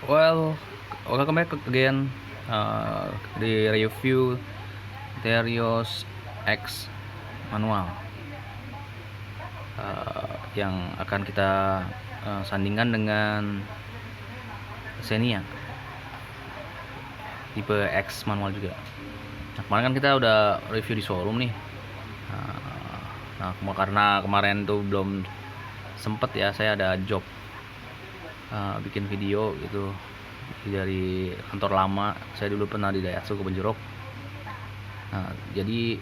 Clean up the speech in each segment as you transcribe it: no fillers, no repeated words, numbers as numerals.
Well, welcome back again di review Terios X manual yang akan kita sandingkan dengan Xenia tipe X manual juga. Nah, kemarin kan kita udah review di showroom nih. Karena kemarin tuh belum sempet ya, saya ada job bikin video gitu dari kantor lama. Saya dulu pernah di Daihatsu Kebonjeruk. Nah, jadi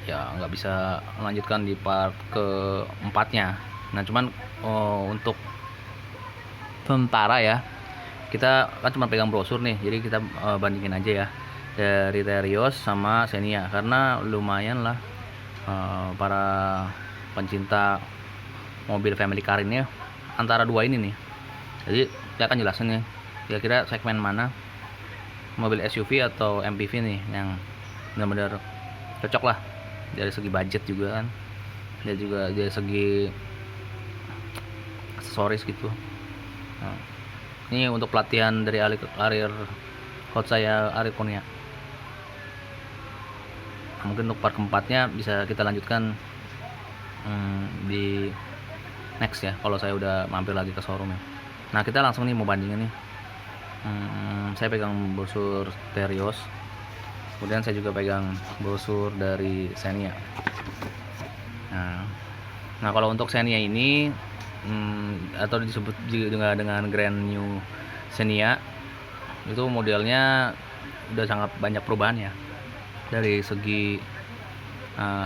ya nggak bisa melanjutkan di part keempatnya. Nah, cuman untuk sementara ya, kita kan cuma pegang brosur nih, jadi kita bandingin aja ya dari Terios sama Xenia, karena lumayan lah para pencinta mobil family car ini antara dua ini nih. Jadi saya akan jelasin nih kira-kira segmen mana mobil SUV atau MPV nih yang benar-benar cocok lah dari segi budget juga kan, dan juga dari segi aksesoris gitu. Nah, ini untuk pelatihan dari karir coach saya Ari Kurnia. Nah, mungkin untuk part keempatnya bisa kita lanjutkan di next ya, kalau saya udah mampir lagi ke showroom ya. Nah, kita langsung nih mau bandingin nih. Saya pegang brosur Terios, kemudian saya juga pegang brosur dari Xenia. Nah, kalau untuk Xenia ini atau disebut juga dengan Grand New Xenia, itu modelnya udah sangat banyak perubahan ya. Dari segi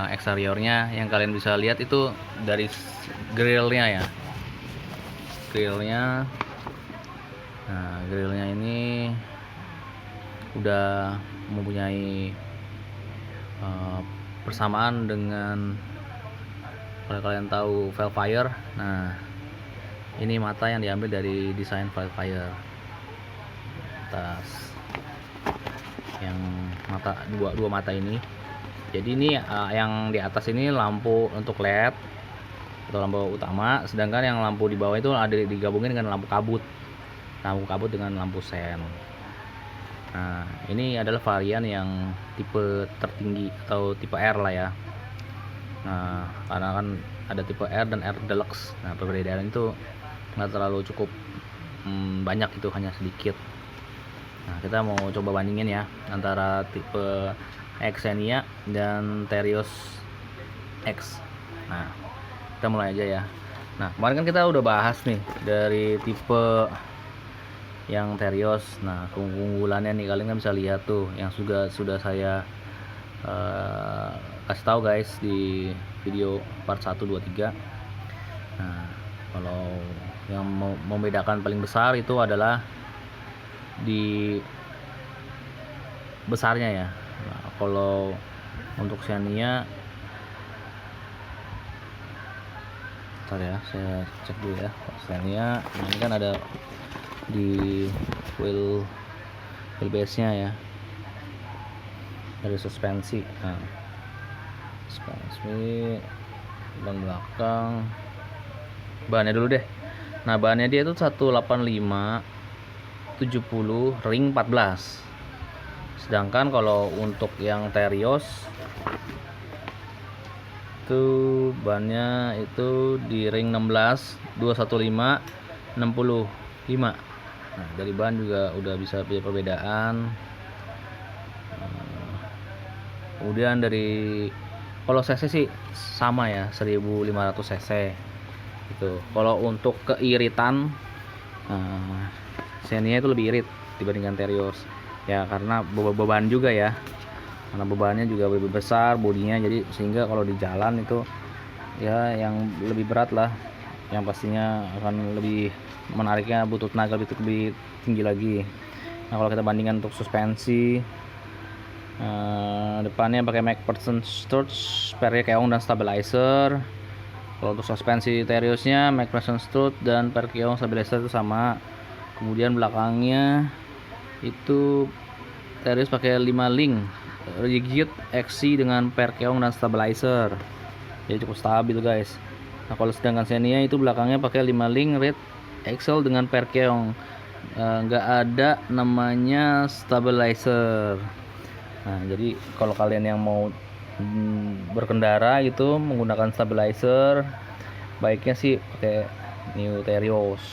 eksteriornya yang kalian bisa lihat itu dari grillnya ya. Nah, grillnya ini udah mempunyai persamaan dengan, kalau kalian tahu Velfire. Nah, ini mata yang diambil dari desain Velfire. Atas yang mata dua mata ini. Jadi ini yang di atas ini lampu untuk LED atau lampu utama, sedangkan yang lampu di bawah itu ada digabungin dengan lampu kabut dengan lampu sen. Nah, ini adalah varian yang tipe tertinggi atau tipe R lah ya. Nah, karena kan ada tipe R dan R Deluxe. Nah, perbedaan itu nggak terlalu cukup banyak, itu hanya sedikit. Nah, kita mau coba bandingin ya antara tipe Xenia dan Terios X. Nah, kita mulai aja ya. Nah, kemarin kan kita udah bahas nih dari tipe yang Terios. Nah, keunggulannya nih kalian kan bisa lihat tuh yang sudah saya kasih tahu guys di video part 1, 2, 3. Nah, kalau yang membedakan paling besar itu adalah di besarnya ya. Nah, kalau untuk Xenia, bentar ya, saya cek dulu ya. Xenia, nah ini kan ada di wheelbase-nya ya, dari suspensi. Nah, suspensi ban belakang, bannya dulu deh. Nah, bannya dia itu 185 70 ring 14. Sedangkan kalau untuk yang Terios itu bannya itu di ring 16 215 65. Nah, dari ban juga udah bisa lihat perbedaan. Kemudian dari kalau cc sih sama ya, 1500 cc itu. Kalau untuk keiritan, Xenia itu lebih irit dibandingkan Terios ya, karena beban juga ya, karena bebannya juga lebih besar bodinya, jadi sehingga kalau di jalan itu ya yang lebih berat lah, yang pastinya akan lebih menariknya, butuh tenaga lebih tinggi lagi. Nah, kalau kita bandingkan untuk suspensi, depannya pakai MacPherson strut, spare keong dan stabilizer. Kalau untuk suspensi Teriosnya MacPherson strut dan per keong stabilizer itu sama. Kemudian belakangnya itu Terios pakai 5 link rigid XC dengan per keong dan stabilizer, jadi cukup stabil guys. Nah, kalau sedangkan Xenia itu belakangnya pakai 5 link red axle dengan per keong nggak ada namanya stabilizer. Nah, jadi kalau kalian yang mau berkendara gitu menggunakan stabilizer, baiknya sih pakai New Terios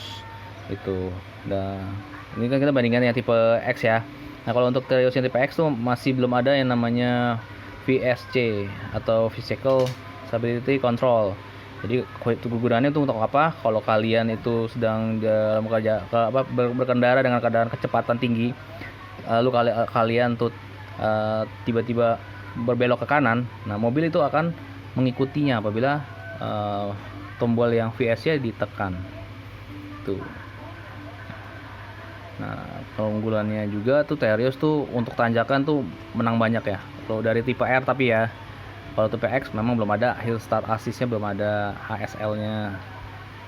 itu. Nah, ini kan kita bandingkan yang tipe X ya. Nah, kalau untuk Terios yang tipe X tuh masih belum ada yang namanya VSC atau Vehicle Stability Control. Jadi kegunaannya itu untuk apa? Kalau kalian itu sedang dalam berkendara dengan keadaan kecepatan tinggi, lalu kalian tuh tiba-tiba berbelok ke kanan, nah mobil itu akan mengikutinya apabila tombol yang VS-nya ditekan. Tuh. Nah, keunggulannya juga tuh Terios tuh untuk tanjakan tuh menang banyak ya. Kalau dari tipe R tapi ya. Kalau tipe X memang belum ada hill start assist-nya, belum ada HSL-nya.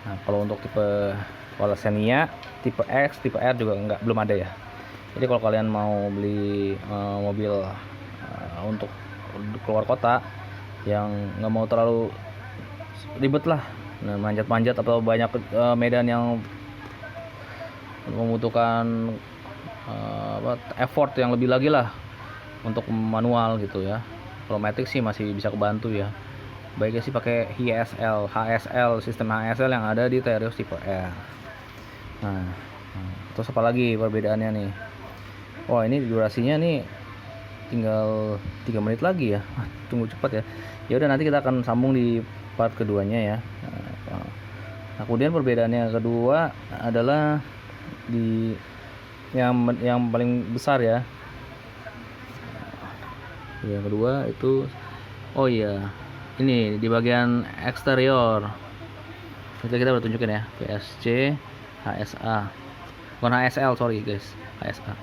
Nah, kalau untuk tipe Xenia, tipe X, tipe R juga belum ada ya. Jadi kalau kalian mau beli mobil untuk keluar kota yang nggak mau terlalu ribet lah, manjat-manjat atau banyak medan yang membutuhkan effort yang lebih lagi lah untuk manual gitu ya. Kalau matic sih masih bisa kebantu ya. Baiknya sih pakai HSL, sistem HSL yang ada di Terios tipe R. Nah, terus apa lagi perbedaannya nih? Wah, ini durasinya nih tinggal 3 menit lagi ya. Tunggu cepat ya. Ya udah, nanti kita akan sambung di part keduanya ya. Nah, kemudian perbedaannya kedua adalah di yang paling besar ya. Yang kedua itu, oh iya, ini di bagian eksterior. Kita udah tunjukin ya, PSC, HSA, bukan HSL, sorry guys, HSA.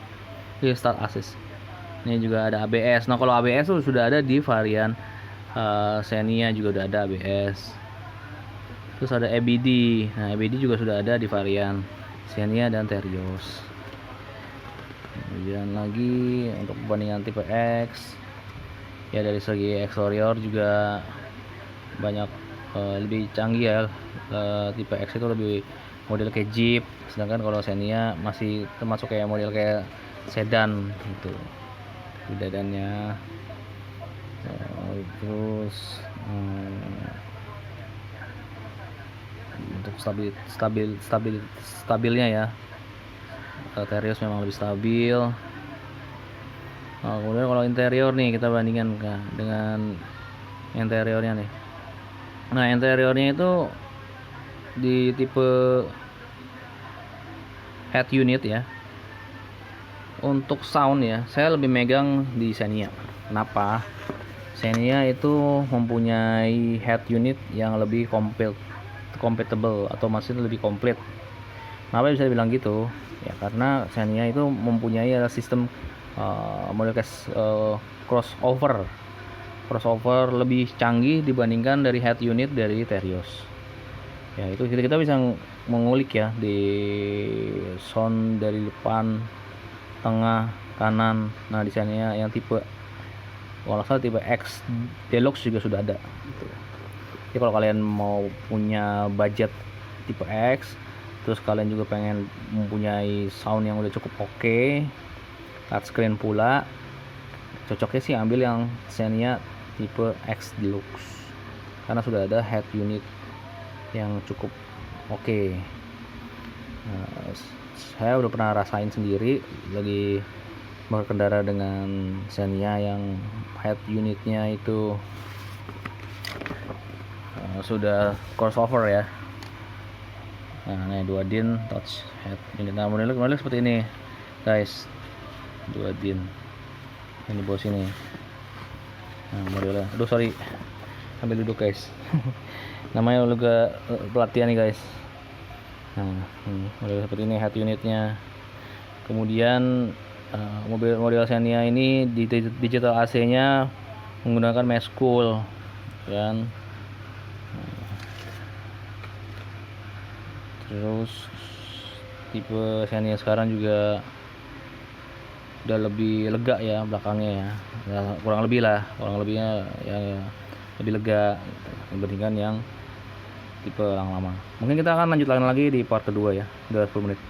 Ini start assist. Ini juga ada ABS. Nah, kalau ABS tuh sudah ada di varian Xenia, juga udah ada ABS. Terus ada EBD. Nah, EBD juga sudah ada di varian Xenia dan Terios. Kemudian lagi untuk perbandingan tipe X, ya dari segi eksterior juga banyak lebih canggih ya. Tipe X itu lebih model kayak Jeep, sedangkan kalau Xenia masih termasuk kayak model kayak sedan gitu dadannya. Terus untuk stabilnya ya, Terios memang lebih stabil. Nah, kemudian kalau interior nih kita bandingkan dengan interiornya nih. Nah, interiornya itu di tipe head unit ya. Untuk sound ya, saya lebih megang di Xenia. Kenapa? Xenia itu mempunyai head unit yang lebih compatible atau maksudnya lebih komplit. Kenapa bisa dibilang gitu? Ya karena Xenia itu mempunyai sistem model crossover lebih canggih dibandingkan dari head unit dari Terios. Ya itu kita bisa mengulik ya di sound dari depan, tengah, kanan. Nah di sana yang tipe tipe X Deluxe juga sudah ada gitu. Jadi kalau kalian mau punya budget tipe X, terus kalian juga pengen mempunyai sound yang udah cukup oke, touchscreen pula, cocoknya sih ambil yang Xenia tipe X Deluxe karena sudah ada head unit yang cukup oke. Nah, saya udah pernah rasain sendiri lagi berkendara dengan Xenia yang head unitnya itu sudah crossover ya. Nah, ini 2 din touch head unit. Nah, modelnya seperti ini guys, 2 din ini bawah sini. Nah, modelnya, aduh sorry, sambil duduk guys. Namanya juga pelatihan nih guys. Nah, model seperti ini head unitnya. Kemudian model Xenia ini di digital AC-nya menggunakan mesh cool kan. Terus tipe Xenia sekarang juga udah lebih lega ya belakangnya ya, kurang lebihnya ya lebih lega gitu, dibandingkan yang tipe yang lama. Mungkin kita akan lanjut lagi di part kedua ya, udah 10 menit.